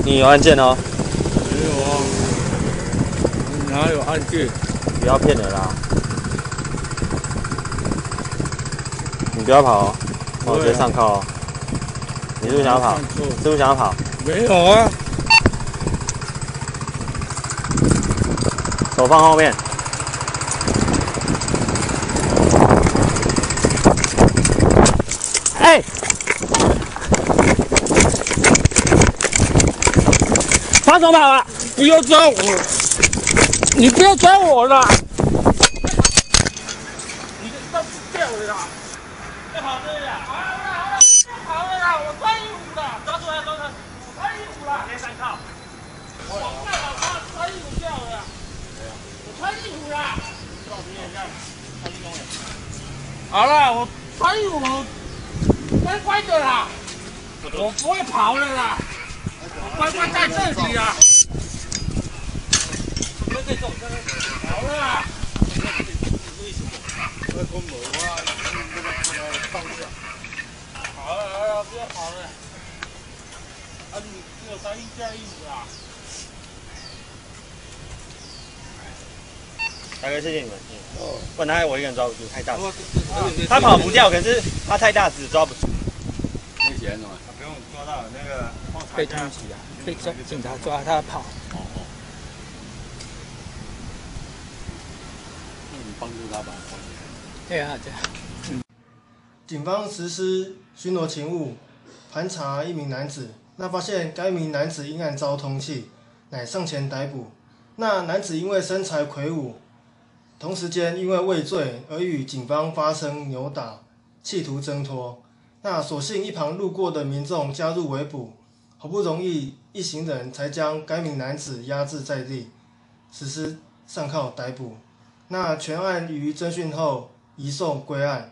你有案件哦？没有啊，哪有案件？不要骗人啦！你不要跑哦，我直接上铐哦。你是不是想要跑？是不是想要跑？没有啊。手放后面。哎！跑什么跑啊？不要抓我！你不要抓我啦！你这掉了啦！要跑这里啊！好了，跑了啦！我穿衣服了，抓住他，抓住他！我穿衣服了，直接上铐。我干嘛穿衣服掉了啦？我穿衣服啦！好了，我穿衣服乖乖的啦，我不会跑了啦，我乖乖在这里啦。好了啦。好了，不要跑了。啊，你给我穿这样衣服啦。大哥，谢谢你们。不然他我一个人抓不住，太大只。他跑不掉，可是他太大只，抓不住。没钱了吗？不用抓到那个被通缉啊，被警察抓，他跑。那你帮助他把他抓起来。对啊，这样。警方实施巡逻勤务，盘查一名男子，发现该名男子因案遭通缉，乃上前逮捕。男子因为身材魁梧，同时间因为畏罪而与警方发生扭打，企图挣脱。所幸一旁路过的民众加入围捕，好不容易一行人才将该名男子压制在地，实施上铐逮捕。全案于侦讯后移送归案。